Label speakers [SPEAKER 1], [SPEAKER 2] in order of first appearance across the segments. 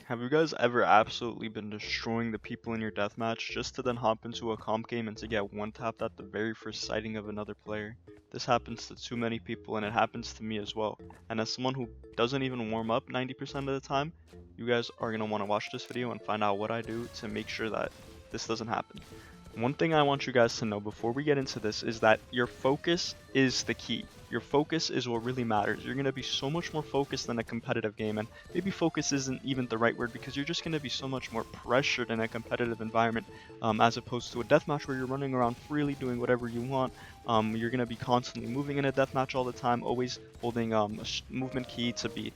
[SPEAKER 1] Have you guys ever absolutely been destroying the people in your deathmatch just to then hop into a comp game and to get one tapped at the very first sighting of another player? This happens to too many people and it happens to me as well. And as someone who doesn't even warm up 90% of the time, you guys are going to want to watch this video and find out what I do to make sure that this doesn't happen. One thing I want you guys to know before we get into this is that your focus is the key. Your focus is what really matters. You're going to be so much more focused than a competitive game, and maybe focus isn't even the right word because you're just going to be so much more pressured in a competitive environment as opposed to a deathmatch where you're running around freely doing whatever you want. You're going to be constantly moving in a deathmatch all the time, always holding a movement key to be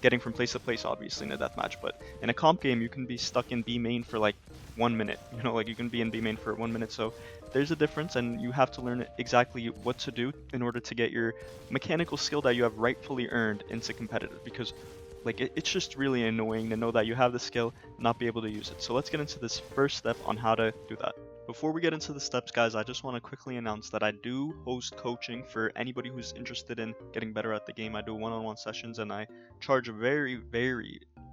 [SPEAKER 1] getting from place to place, obviously, in a deathmatch. But in a comp game, you can be stuck in B main for like 1 minute. Like you can be in B main for 1 minute. So there's a difference, and you have to learn exactly what to do in order to get your mechanical skill that you have rightfully earned into competitive. Because like it's just really annoying to know that you have the skill, not be able to use it. So let's get into this first step on how to do that. Before we get into the steps, guys, I just want to quickly announce that I do host coaching for anybody who's interested in getting better at the game. I do one-on-one sessions, and I charge very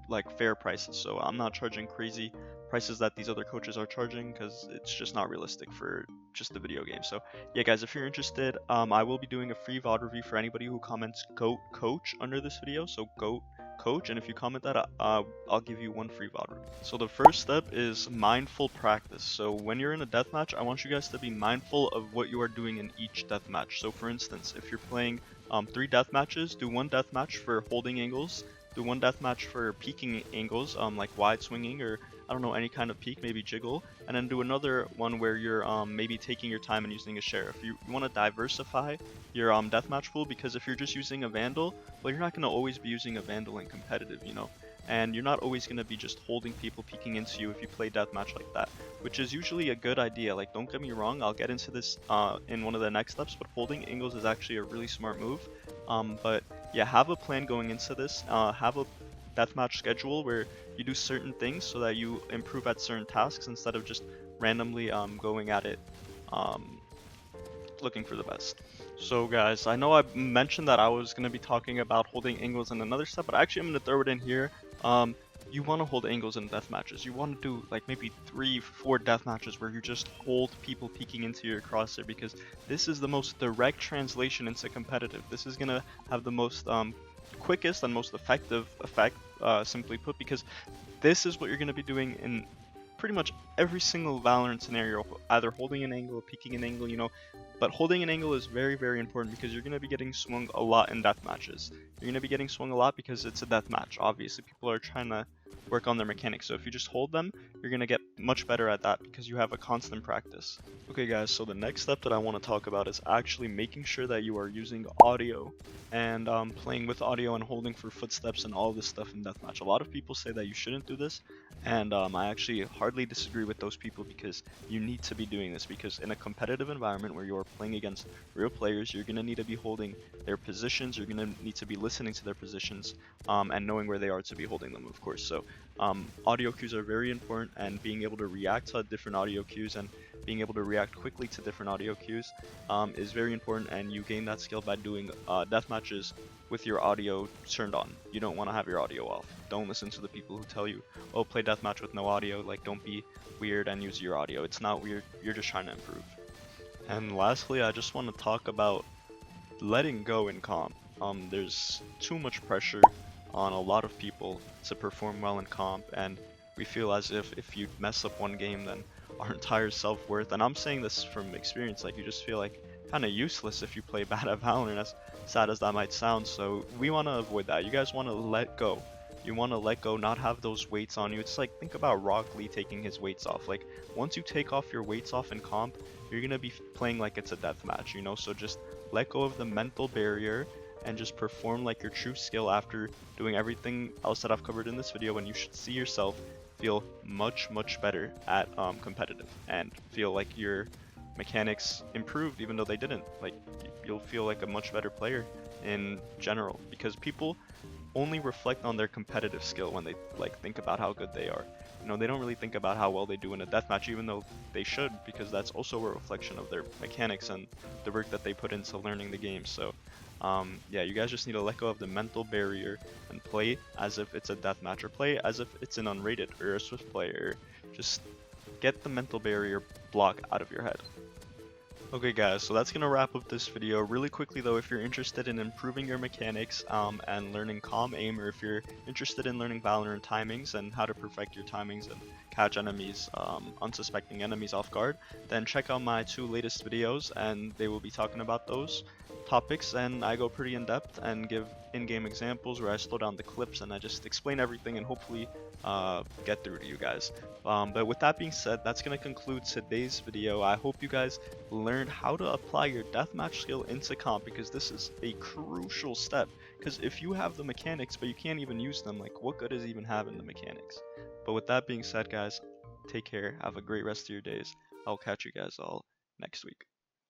[SPEAKER 1] like fair prices. So I'm not charging crazy prices that these other coaches are charging because it's just not realistic for just the video game. So yeah, guys, if you're interested, I will be doing a free VOD review for anybody who comments GOAT Coach under this video. So GOAT Coach, and if you comment that, I'll give you one free VOD review. So the first step is mindful practice. So when you're in a deathmatch, I want you guys to be mindful of what you are doing in each deathmatch. So for instance, if you're playing 3 deathmatches, do 1 deathmatch for holding angles, do 1 deathmatch for peeking angles, like wide swinging or I don't know, any kind of peek, maybe jiggle, and then do another one where you're maybe taking your time and using a sheriff. You want to diversify your deathmatch pool, because if you're just using a vandal, well, you're not going to always be using a vandal in competitive, and you're not always going to be just holding people peeking into you if you play deathmatch like that, which is usually a good idea. Like, don't get me wrong, I'll get into this in one of the next steps, but holding angles is actually a really smart move. But yeah, have a plan going into this. Have a deathmatch schedule where you do certain things so that you improve at certain tasks instead of just randomly going at it looking for the best. So guys, I know I mentioned that I was going to be talking about holding angles in another step, but actually I'm going to throw it in here. You want to hold angles in death matches. You want to do like maybe 3-4 death matches where you just hold people peeking into your crosshair, because this is the most direct translation into competitive. This is going to have the most quickest and most effective effect, simply put, because this is what you're going to be doing in pretty much every single Valorant scenario, either holding an angle, peeking an angle, but holding an angle is very important because you're going to be getting swung a lot in death matches. You're going to be getting swung a lot because it's a death match. Obviously, people are trying to work on their mechanics, so if you just hold them, you're going to get much better at that because you have a constant practice. Okay guys, so the next step that I want to talk about is actually making sure that you are using audio and playing with audio and holding for footsteps and all this stuff in deathmatch. A lot of people say that you shouldn't do this, and I actually hardly disagree with those people, because you need to be doing this, because in a competitive environment where you're playing against real players, you're going to need to be holding their positions, you're going to need to be listening to their positions, and knowing where they are to be holding them, of course. So audio cues are very important, and being able to react to different audio cues and being able to react quickly to different audio cues is very important, and you gain that skill by doing death matches with your audio turned on. You don't want to have your audio off. Don't listen to the people who tell you, oh, play deathmatch with no audio. Like, don't be weird and use your audio. It's not weird, you're just trying to improve. And lastly, I just want to talk about letting go in comp. There's too much pressure on a lot of people to perform well in comp, and we feel as if you mess up one game, then our entire self-worth, and I'm saying this from experience, like you just feel like kind of useless if you play bad at Valorant, as sad as that might sound. So we want to avoid that. You guys want to let go. You want to let go, not have those weights on you. It's like, think about Rock Lee taking his weights off. Like, once you take off your weights off in comp, you're going to be playing like it's a deathmatch, so just let go of the mental barrier and just perform like your true skill after doing everything else that I've covered in this video, and you should see yourself feel much better at competitive, and feel like your mechanics improved even though they didn't. Like, you'll feel like a much better player in general, because people only reflect on their competitive skill when they like think about how good they are. You know, they don't really think about how well they do in a deathmatch, even though they should, because that's also a reflection of their mechanics and the work that they put into learning the game. So, yeah, you guys just need to let go of the mental barrier and play as if it's a deathmatch, or play as if it's an unrated or a Swift player. Just get the mental barrier block out of your head. Okay guys, so that's gonna wrap up this video. Really quickly though, if you're interested in improving your mechanics and learning calm aim, or if you're interested in learning Valorant timings and how to perfect your timings and catch enemies, unsuspecting enemies off guard, then check out my 2 latest videos and they will be talking about those topics, and I go pretty in depth and give in-game examples where I slow down the clips and I just explain everything and hopefully get through to you guys. But with that being said, that's going to conclude today's video. I hope you guys learned how to apply your deathmatch skill into comp, because this is a crucial step. Because if you have the mechanics but you can't even use them, like what good is even having the mechanics? But with that being said guys, take care, have a great rest of your days. I'll catch you guys all next week.